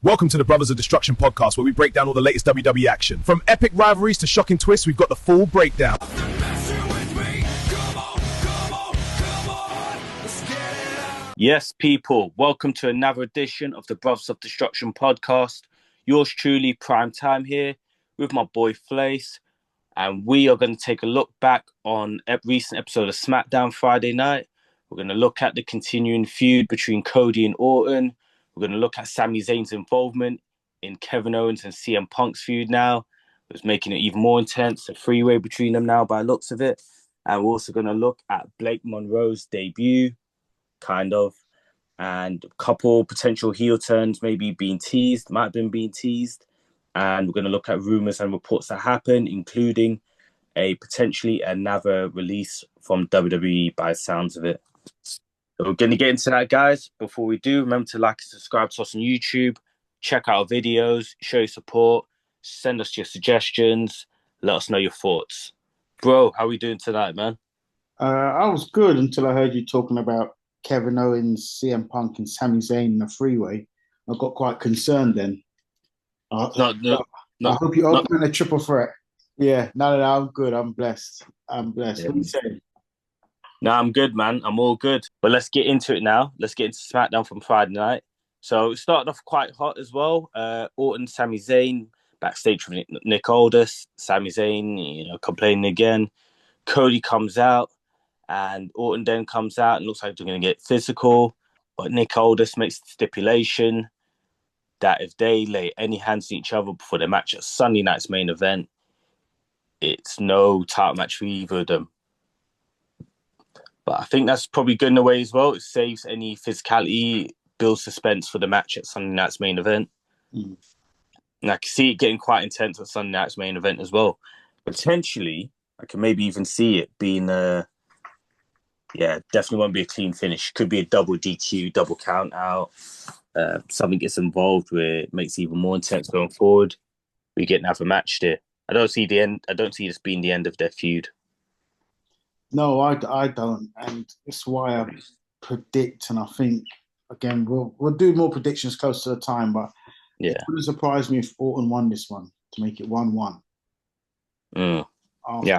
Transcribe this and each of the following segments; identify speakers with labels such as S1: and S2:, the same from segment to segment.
S1: Welcome to the Brothers of Destruction podcast, where we break down all the latest WWE action. From epic rivalries to shocking twists, we've got the full breakdown.
S2: Yes, people, welcome to another edition of the Brothers of Destruction podcast. Yours truly, PrimeTime here, with my boy Flace, and we are going to take a look back on a recent episode of SmackDown Friday night. We're going to look at the continuing feud between Cody and Orton. We're going to look at Sami Zayn's involvement in Kevin Owens and CM Punk's feud now. It's making it even more intense, a three-way between them now by the looks of it. And we're also going to look at Blake Monroe's debut, kind of, and a couple potential heel turns maybe being teased, might have been being teased. And we're going to look at rumors and reports that happen, including potentially another release from WWE by the sounds of it. So we're going to get into that, guys. Before we do, remember to like and subscribe to us on YouTube. Check out our videos, show your support, send us your suggestions, let us know your thoughts. Bro, how are we doing tonight, man?
S3: I was good until I heard you talking about Kevin Owens, CM Punk, and Sami Zayn in the freeway. I got quite concerned then. I hope you're opening a triple threat. Yeah, no, I'm good. I'm blessed. Yeah. What are you saying?
S2: No, I'm good, man. I'm all good. But let's get into it now. Let's get into SmackDown from Friday night. So it started off quite hot as well. Orton, Sami Zayn, backstage with Nick Aldis. Sami Zayn, complaining again. Cody comes out, and Orton then comes out and looks like they're going to get physical. But Nick Aldis makes the stipulation that if they lay any hands on each other before the match at Sunday night's main event, it's no title match for either of them. But I think that's probably good in a way as well. It saves any physicality, builds suspense for the match at Sunday night's main event. And I can see it getting quite intense at Sunday night's main event as well. Potentially, I can maybe even see it being definitely won't be a clean finish. Could be a double DQ, double count out. Something gets involved where it makes it even more intense going forward. We get another match there. I don't see this being the end of their feud.
S3: No, I don't, and it's why I predict. And I think again we'll do more predictions close to the time. But it wouldn't surprise me if Orton won this one to make it 1-1.
S2: Yeah,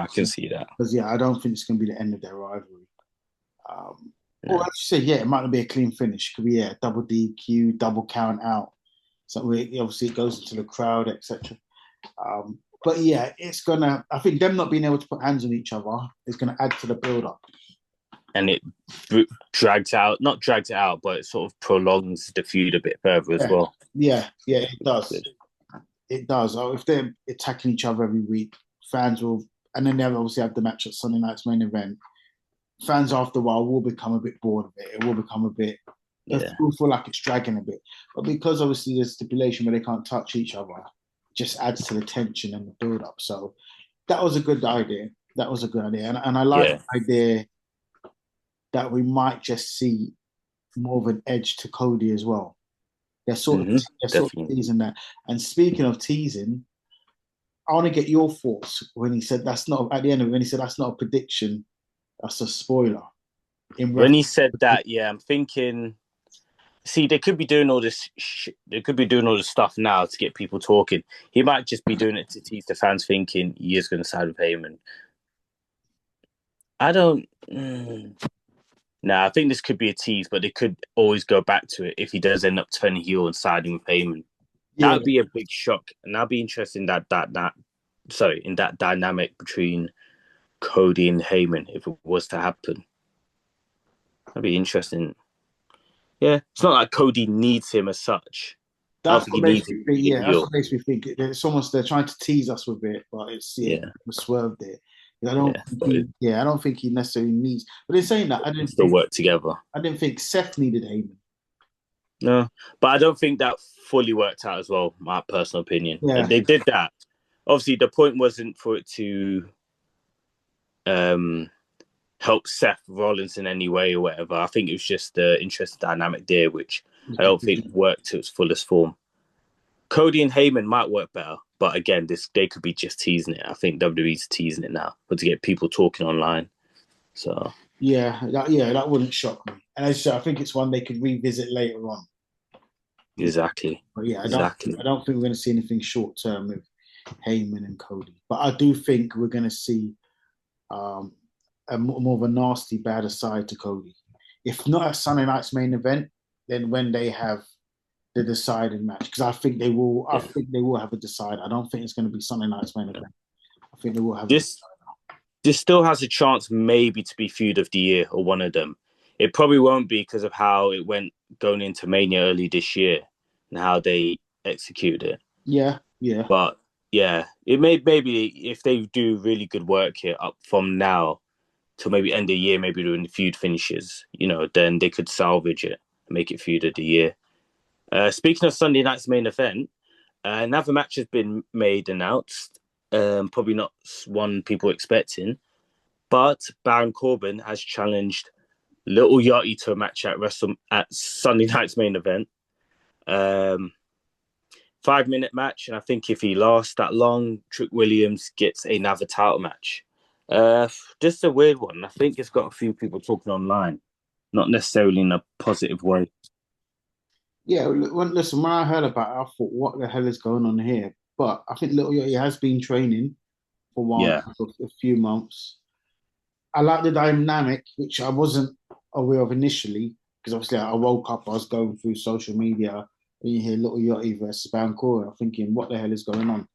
S2: I can see that.
S3: Because I don't think it's going to be the end of their rivalry. Or as you say, it might not be a clean finish. It could be double DQ, double count out. So obviously it goes into the crowd, etc. But it's gonna. I think them not being able to put hands on each other is gonna add to the build-up. And
S2: it drags out, not drags it out, but it sort of prolongs the feud a bit further as well.
S3: Yeah, it does. It does. If they're attacking each other every week, fans will, and then they'll obviously have the match at Sunday night's main event. Fans after a while will become a bit bored of it. It will become a bit. It will feel like it's dragging a bit. But because obviously there's stipulation where they can't touch each other, just adds to the tension and the build-up. So that was a good idea. And I like the idea that we might just see more of an edge to Cody as well. They're sort of teasing that. And speaking of teasing, I want to get your thoughts when he said that's not a prediction, that's a spoiler.
S2: When he said that, I'm thinking, see, they could be doing all this. They could be doing all this stuff now to get people talking. He might just be doing it to tease the fans, thinking he is going to side with Heyman. I don't. I think this could be a tease, but they could always go back to it if he does end up turning heel and siding with Heyman. That would be a big shock, and I'd be interested in that dynamic between Cody and Heyman if it was to happen. That'd be interesting. Yeah, it's not like Cody needs him as such.
S3: That's what makes me think. That's what makes me think. It's almost they're trying to tease us with it, but it's swerved it. I don't think he necessarily needs. But in saying that, I didn't
S2: still work together.
S3: I didn't think Seth needed Heyman.
S2: No, but I don't think that fully worked out as well. My personal opinion. Yeah. They did that. Obviously, the point wasn't for it to help Seth Rollins in any way or whatever. I think it was just the interesting dynamic there, which I don't think worked to its fullest form. Cody and Heyman might work better, but again, they could be just teasing it. I think WWE's teasing it now, but to get people talking online. So
S3: that wouldn't shock me. And as I said, I think it's one they could revisit later on.
S2: Exactly.
S3: But yeah,
S2: Exactly.
S3: I don't think we're going to see anything short term with Heyman and Cody. But I do think we're going to see more of a nasty, bad side to Cody. If not at Sunday night's main event, then when they have the deciding match, because I think they will. I think they will have a decider. I don't think it's going to be Sunday night's main event. I think they will have
S2: This still has a chance maybe to be feud of the year or one of them. It probably won't be because of how it went going into Mania early this year and how they executed it.
S3: Yeah.
S2: But yeah, it maybe if they do really good work here up from now till maybe end of the year, maybe when the feud finishes, then they could salvage it and make it feud of the year. Speaking of Sunday night's main event, another match has been made announced. Probably not one people expecting, but Baron Corbin has challenged Little Yachty to a match at Sunday night's main event. 5-minute match, and I think if he lasts that long, Trick Williams gets another title match. Just a weird one. I think it's got a few people talking online, not necessarily in a positive way.
S3: Yeah, listen, when I heard about it, I thought, what the hell is going on here? But I think Little Yachty has been training for a while, for a few months. I like the dynamic, which I wasn't aware of initially, because obviously I woke up, I was going through social media, and you hear Little Yachty versus Baron Corbin. I'm thinking, what the hell is going on?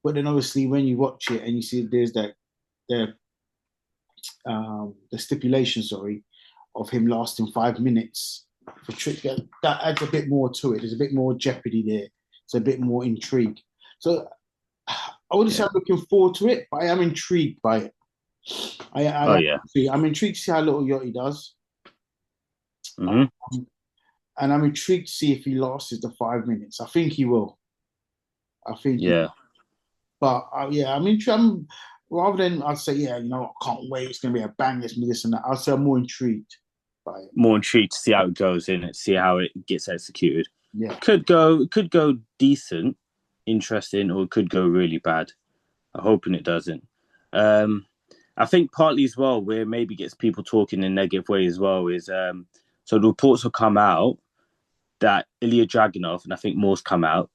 S3: But then obviously when you watch it and you see there's the stipulation, of him lasting 5 minutes for Trick, that adds a bit more to it. There's a bit more jeopardy there. It's a bit more intrigue. So I wouldn't say I'm looking forward to it, but I am intrigued by it. I'm intrigued to see how Little Yachty does.
S2: Mm-hmm.
S3: And I'm intrigued to see if he lasts the 5 minutes. I think he will. But rather than I'd say, I can't wait. It's going to be a bang. It's this and that. I'd say I'm more intrigued by it.
S2: More intrigued to see how it goes in and see how it gets executed.
S3: Yeah,
S2: could go decent, interesting, or it could go really bad. I'm hoping it doesn't. I think partly as well, where maybe gets people talking in a negative way as well is so the reports will come out that Ilya Dragunov, and I think more's come out,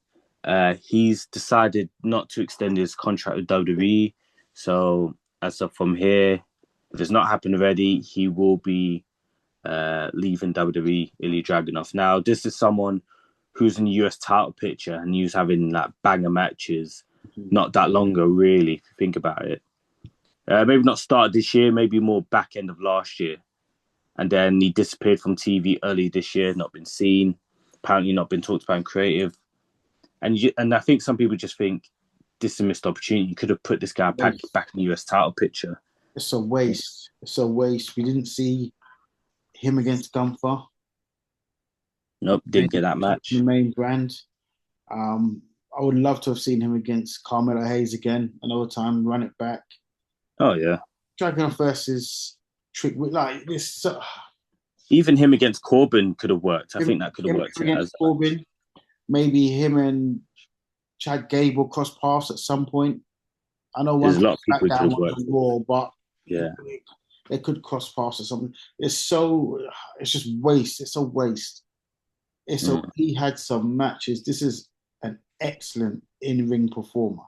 S2: he's decided not to extend his contract with WWE. So as of from here, if it's not happened already, he will be leaving WWE, Ilya Dragunov. Now, this is someone who's in the US title picture and he was having like banger matches not that long ago, really, if you think about it. Maybe not start this year, maybe more back end of last year. And then he disappeared from TV early this year, not been seen, apparently not been talked about in creative. And I think some people just think this is a missed opportunity. You could have put this guy back in the US title picture.
S3: It's a waste. We didn't see him against Gunther.
S2: Nope, didn't get that match.
S3: The main brand. I would love to have seen him against Carmelo Hayes again, another time, run it back.
S2: Oh, yeah.
S3: Dragunov versus Trick, like this.
S2: Even him against Corbin could have worked. I think that could have worked.
S3: Against Corbin, maybe him and Chad Gable cross paths at some point. I know
S2: there's a lot of people who could work.
S3: Raw, but
S2: yeah,
S3: they could cross paths or something. It's just waste. It's a waste. He had some matches. This is an excellent in-ring performer.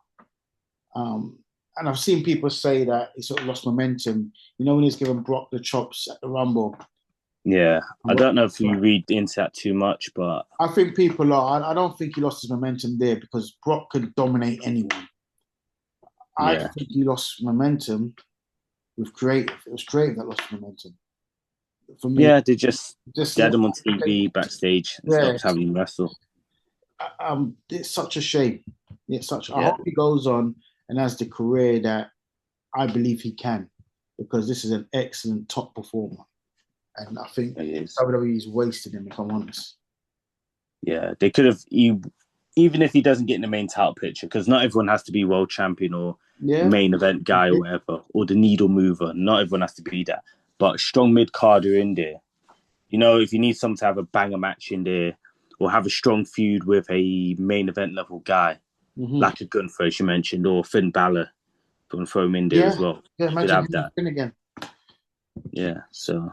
S3: And I've seen people say that he sort of lost momentum. When he's given Brock the chops at the Rumble.
S2: Yeah, I don't know if you read into that too much, but
S3: I think people are. I don't think he lost his momentum there because Brock could dominate anyone. I think he lost momentum with creative. It was creative that lost momentum. For me,
S2: they just had him on TV backstage and stopped having him wrestle.
S3: It's such a shame. I hope he goes on and has the career that I believe he can, because this is an excellent top performer. And I think WWE's wasted him, if I'm honest.
S2: Yeah, they could have, even if he doesn't get in the main title picture, because not everyone has to be world champion or main event guy or whatever, or the needle mover. Not everyone has to be that. But strong mid-carder in there. If you need someone to have a banger match in there or have a strong feud with a main event level guy, like a Gunther, as you mentioned, or Finn Balor, going to throw him in there as well.
S3: Yeah, imagine
S2: have that.
S3: Finn again.
S2: Yeah, so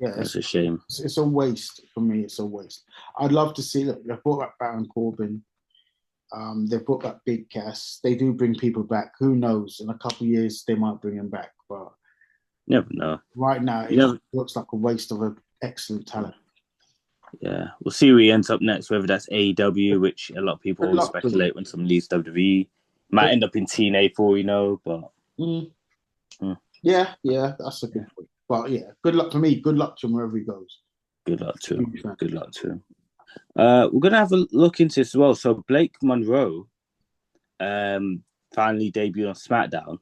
S3: Yeah,
S2: That's a shame.
S3: it's a waste for me. It's a waste. I'd love to see that they've brought back Baron Corbin. They've brought back Big Cass. They do bring people back. Who knows? In a couple of years, they might bring him back. But
S2: Never know.
S3: right now, it looks like a waste of an excellent talent.
S2: Yeah, we'll see where he ends up next, whether that's AEW, which a lot of people
S3: Good
S2: always
S3: luck to
S2: speculate when someone leaves WWE. Might end up in TNA for all you know, but...
S3: Yeah, that's a good point. But yeah, good luck to me. Good luck to him wherever he goes.
S2: Good luck to him. Good luck to him. We're going to have a look into this as well. So Blake Monroe finally debuted on SmackDown.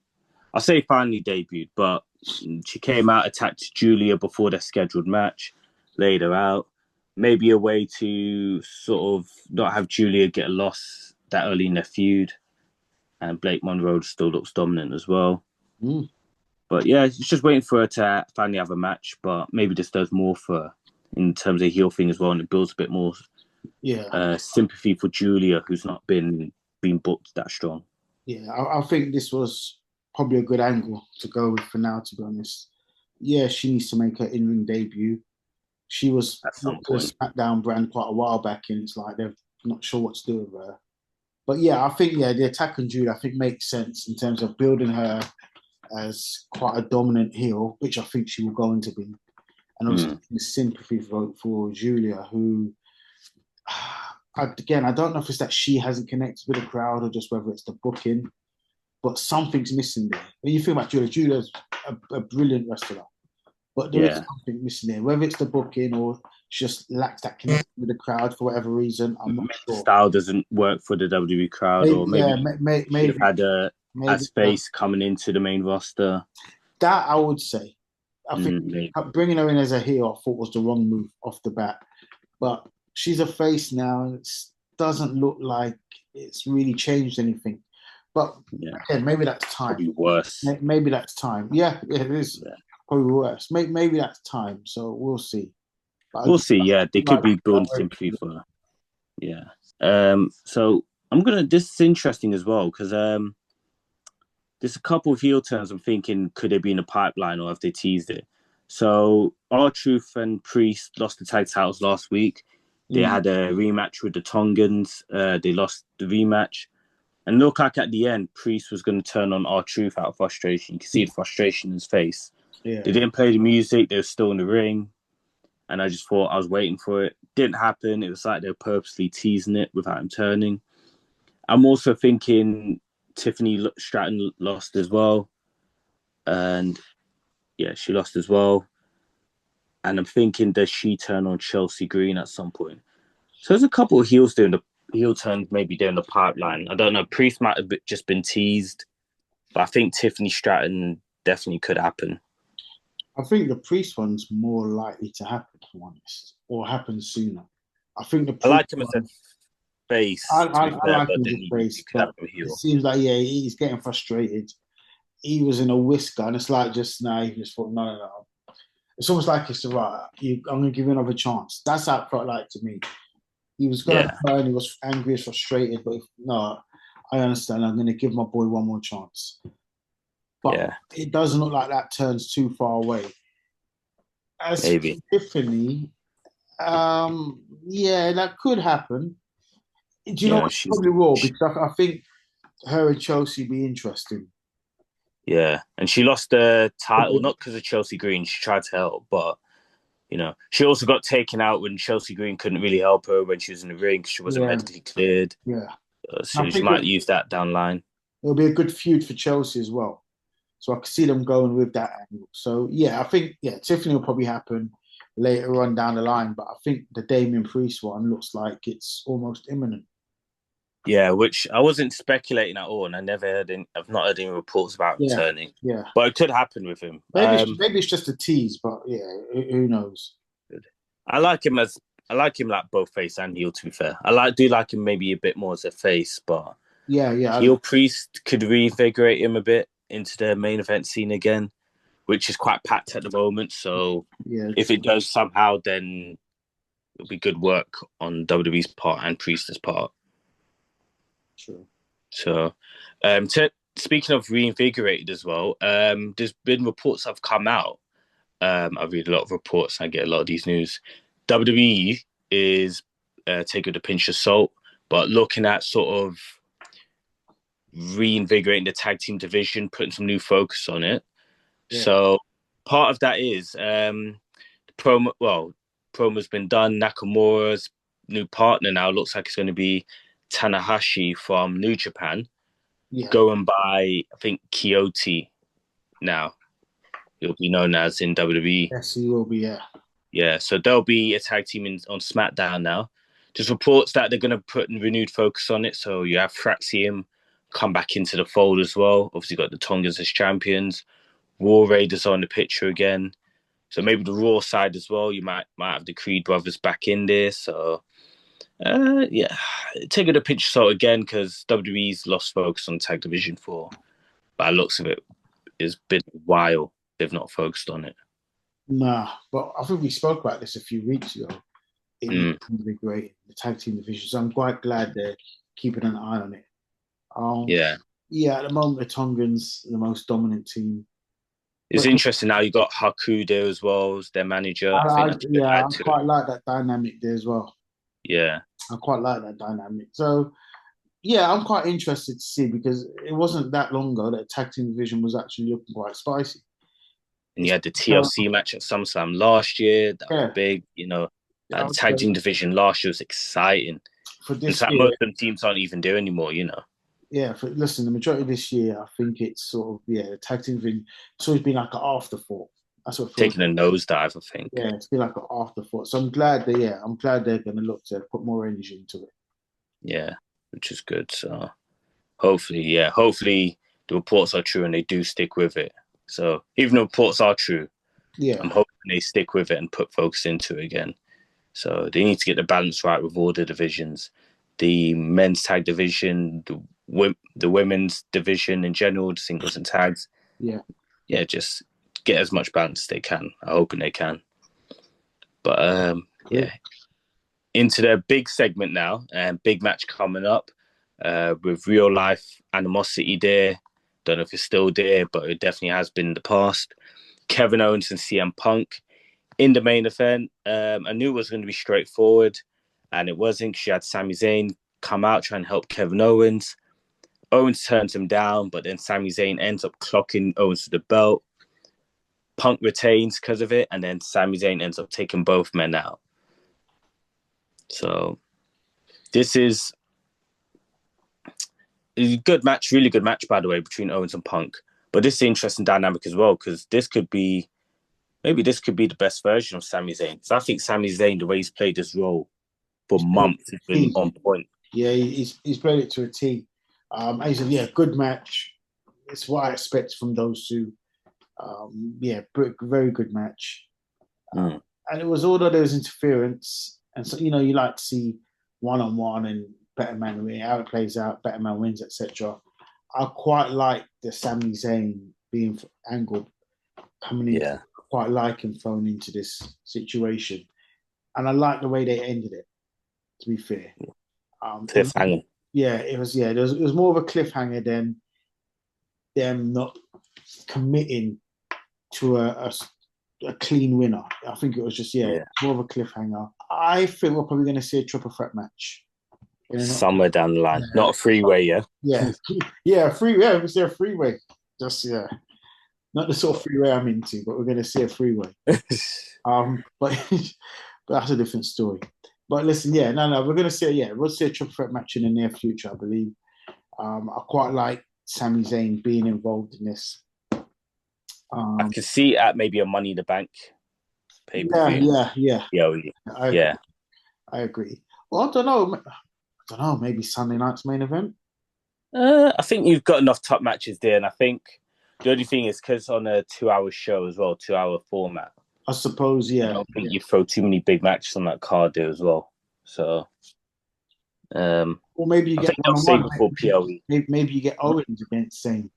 S2: I say finally debuted, but she came out, attacked Julia before their scheduled match, laid her out. Maybe a way to sort of not have Julia get a loss that early in their feud. And Blake Monroe still looks dominant as well. But yeah, it's just waiting for her to finally have a match. But maybe this does more for her in terms of heel thing as well. And it builds a bit more sympathy for Julia, who's not been booked that strong.
S3: Yeah, I think this was probably a good angle to go with for now, to be honest. Yeah, she needs to make her in-ring debut. She was
S2: at some
S3: the
S2: point.
S3: SmackDown brand quite a while back, and it's like they're not sure what to do with her. But yeah, I think the attack on Julia, I think makes sense in terms of building her as quite a dominant heel, which I think she will go on to be. And also sympathy for Julia, who, again, I don't know if it's that she hasn't connected with the crowd or just whether it's the booking, but something's missing there. When you think about Julia's a brilliant wrestler, but there is something missing there. Whether it's the booking or she just lacks that connection with the crowd for whatever reason, I'm not sure.
S2: Style doesn't work for the WWE crowd, or maybe should have had a space coming into the main roster.
S3: That I would say. I think bringing her in as a heel, I thought was the wrong move off the bat. But she's a face now, and it doesn't look like it's really changed anything. But again, maybe that's time.
S2: Probably worse.
S3: Maybe that's time. Yeah, it is probably worse. Maybe that's time. So we'll see. But
S2: we'll see. Yeah, they could be building simply for her. Yeah. So this is interesting as well, because there's a couple of heel turns I'm thinking, could they be in the pipeline or have they teased it? So R-Truth and Priest lost the tag titles last week. They had a rematch with the Tongans. They lost the rematch. And look like at the end, Priest was going to turn on R-Truth out of frustration. You can see the frustration in his face. Yeah. They didn't play the music. They were still in the ring. And I just thought I was waiting for it. Didn't happen. It was like they were purposely teasing it without him turning. I'm also thinking Tiffany Stratton lost as well. And yeah, she lost as well. And I'm thinking, does she turn on Chelsea Green at some point? So there's a couple of heel turns maybe down the pipeline. I don't know. Priest might have just been teased. But I think Tiffany Stratton definitely could happen.
S3: I think the Priest one's more likely to happen, to be honest, or happen sooner. I think the Priest
S2: I like him as a face.
S3: I like him as a face, but it seems like he's getting frustrated. He was in a whisker, and it's like just now he just thought, no. It's almost like it's right. I'm going to give you another chance. That's how it felt like to me. He was going to turn. He was angry, frustrated, but no, I understand. I'm going to give my boy one more chance. But it doesn't look like that turns too far away. As
S2: maybe
S3: Tiffany, that could happen. Do you know what? She probably will, because I think her and Chelsea be interesting.
S2: Yeah, and she lost the title not because of Chelsea Green. She tried to help, but she also got taken out when Chelsea Green couldn't really help her when she was in the ring because she wasn't medically cleared.
S3: Yeah,
S2: so she might use that down the line.
S3: It'll be a good feud for Chelsea as well. So I can see them going with that angle. So I think Tiffany will probably happen later on down the line, but I think the Damian Priest one looks like it's almost imminent.
S2: Yeah, which I wasn't speculating at all, and I've not heard any reports about him turning. Yeah, but it could happen with him.
S3: Maybe it's just a tease, but who knows?
S2: Good. I like him like both face and heel. To be fair, do like him maybe a bit more as a face, but heel Priest could reinvigorate him a bit into the main event scene again, which is quite packed at the moment. So if it does somehow, then it'll be good work on WWE's part and Priest's part.
S3: True.
S2: So, speaking of reinvigorated as well, there's been reports have come out I read a lot of reports and I get a lot of these news. WWE is taking with a pinch of salt, but looking at sort of reinvigorating the tag team division, putting some new focus on it. Yeah. So part of that is promo's been done. Nakamura's new partner now looks like it's going to be Tanahashi from New Japan, going by, I think, Kyoto now. He'll be known as in WWE.
S3: Yes, he will be, yeah.
S2: Yeah, so there'll be a tag team on SmackDown now. There's reports that they're going to put renewed focus on it. So you have Fraxium come back into the fold as well. Obviously got the Tongans as champions. War Raiders on the picture again. So maybe the Raw side as well. You might have the Creed brothers back in there. So, take it a pinch of salt again because WWE's lost focus on tag division for, by the looks of it, it's been a while they've not focused on it.
S3: Nah, but I think we spoke about this a few weeks ago. It would be great, the tag team division. So I'm quite glad they're keeping an eye on it. Yeah, at the moment, the Tongans, the most dominant team.
S2: It's interesting now. You got Haku there as well as their manager.
S3: I quite like that dynamic there as well.
S2: Yeah,
S3: I quite like that dynamic. So, yeah, I'm quite interested to see because it wasn't that long ago that the tag team division was actually looking quite spicy.
S2: And you had the TLC match at SummerSlam last year. That was big. You know, the tag team division last year was exciting.
S3: For this
S2: year, most of them teams aren't even there anymore. You know.
S3: Yeah, listen, the majority of this year, I think it's sort of, the tag team thing, it's always been like an afterthought. That's what
S2: taking a nosedive, I think.
S3: Yeah, it's been like an afterthought. So I'm glad they're going to look to put more energy into it.
S2: Yeah, which is good. So hopefully the reports are true and they do stick with it. So even though reports are true, I'm hoping they stick with it and put focus into it again. So they need to get the balance right with all the divisions. The men's tag division, the women's division in general, the singles and tags. Yeah, just get as much balance as they can. I'm hoping they can. But into their big segment now, and big match coming up with real life animosity there. Don't know if it's still there, but it definitely has been in the past. Kevin Owens and CM Punk in the main event. I knew it was going to be straightforward. And it wasn't. She had Sami Zayn come out trying to help Kevin Owens. Owens turns him down, but then Sami Zayn ends up clocking Owens to the belt. Punk retains because of it, and then Sami Zayn ends up taking both men out. So this is a good match, really good match, by the way, between Owens and Punk. But this is an interesting dynamic as well, because this could be the best version of Sami Zayn. Because I think Sami Zayn, the way he's played this role for months, has been on point.
S3: Yeah, he's played it to a T. He said, good match. It's what I expect from those two. Very good match. And it was, although there was interference, and so, you like to see one-on-one and better man win, how it plays out, better man wins, etc. I quite like the Sami Zayn being angled, coming in.
S2: Yeah.
S3: I quite like him thrown into this situation. And I like the way they ended it, to be fair.
S2: Cliffhanger.
S3: It was more of a cliffhanger than them not committing to a clean winner. I think it was just more of a cliffhanger. I think we're probably going to see a triple threat match
S2: somewhere down the line, not a freeway.
S3: A freeway. We see a freeway. Just not the sort of freeway I'm into, but we're going to see a freeway. But that's a different story. But listen, we're going to see we'll see a triple threat match in the near future, I believe. I quite like Sami Zayn being involved in this.
S2: I could see at maybe a Money in the Bank pay-per-view.
S3: Yeah. I agree. Well, I don't know. Maybe Sunday night's main event.
S2: I think you've got enough top matches there, and I think the only thing is because on a 2-hour show as well, 2-hour format.
S3: I suppose,
S2: I don't think you throw too many big matches on that card there as well. So,
S3: or maybe you get
S2: save it for PLE.
S3: Maybe you get Owens against Zayn.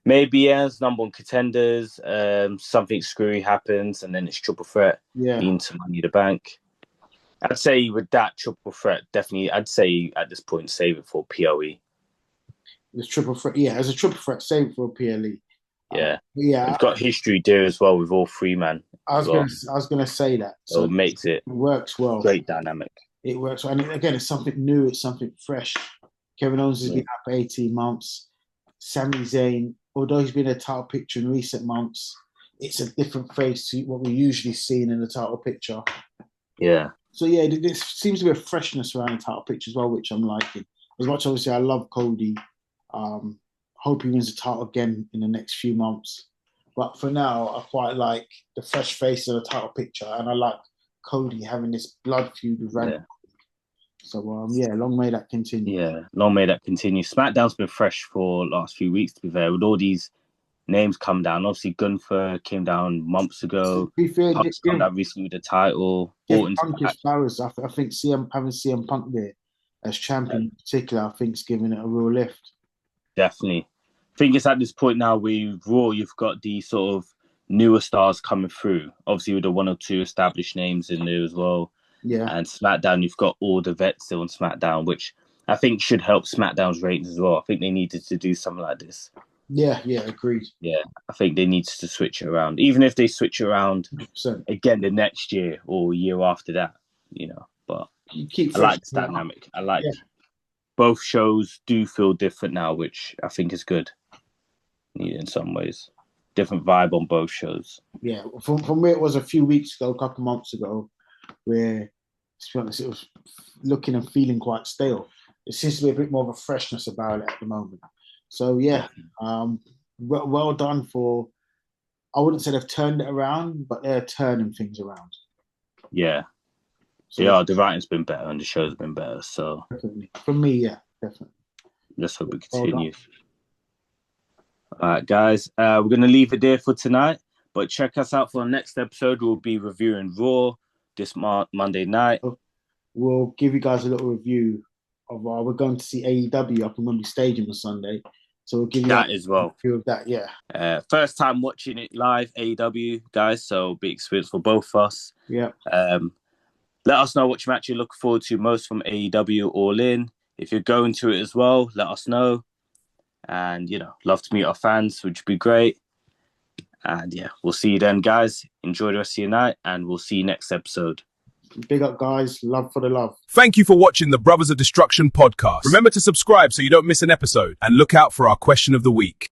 S2: Maybe as number one contenders, something screwy happens, and then it's triple threat into Money in the Bank. I'd say with that triple threat, definitely, I'd say at this point, save it for PLE.
S3: There's triple threat, as a triple threat, save it for PLE.
S2: Yeah.
S3: Yeah,
S2: We've got history there as well with all three, man.
S3: I was gonna say that.
S2: So
S3: So
S2: it makes it
S3: works well.
S2: great dynamic.
S3: It works well. And again, it's something new. It's something fresh. Kevin Owens has been out for 18 months. Sami Zayn, although he's been in a title picture in recent months, it's a different face to what we're usually seeing in the title picture.
S2: Yeah.
S3: So yeah, there seems to be a freshness around the title picture as well, which I'm liking. As much obviously I love Cody. Hope he wins the title again in the next few months. But for now, I quite like the fresh face of the title picture, and I like Cody having this blood feud with Randy. So long may that continue.
S2: Yeah, long may that continue. SmackDown's been fresh for last few weeks, to be fair, with all these names come down. Obviously, Gunther came down months ago.
S3: To be fair,
S2: Punk's come down recently with the title.
S3: Punk is flowers. I think having CM Punk there as champion in particular, I think, is giving it a real lift.
S2: Definitely. I think it's at this point now with Raw, you've got the sort of newer stars coming through. Obviously, with the one or two established names in there as well.
S3: Yeah.
S2: And SmackDown, you've got all the vets still on SmackDown, which I think should help SmackDown's ratings as well. I think they needed to do something like this.
S3: Yeah, agreed.
S2: Yeah, I think they need to switch it around. Even if they switch it around
S3: 100%.
S2: again the next year or year after that, But I like this dynamic. I like both shows do feel different now, which I think is good. In some ways. Different vibe on both shows.
S3: Yeah, from where it was a few weeks ago, a couple months ago, where, to be honest, it was looking and feeling quite stale. There seems to be a bit more of a freshness about it at the moment. So, well done for, I wouldn't say they've turned it around, but they're turning things around.
S2: Yeah. So, the writing's been better and the show's been better. So,
S3: definitely. For me, yeah, definitely.
S2: Let's hope it continues. All right, guys, we're going to leave it there for tonight, but check us out for our next episode. We'll be reviewing Raw this Monday night.
S3: We'll give you guys a little review of we're going to see AEW up in Wembley Stadium on Sunday. So we'll give you
S2: that as well.
S3: Review of that, yeah.
S2: First time watching it live, AEW, guys, so big experience for both of us.
S3: Yeah.
S2: Let us know which match you're looking forward to most from AEW All In. If you're going to it as well, let us know. And, love to meet our fans, which would be great. And, we'll see you then, guys. Enjoy the rest of your night, and we'll see you next episode.
S3: Big up, guys. Love for the love.
S1: Thank you for watching the Brothers of Destruction podcast. Remember to subscribe so you don't miss an episode, and look out for our question of the week.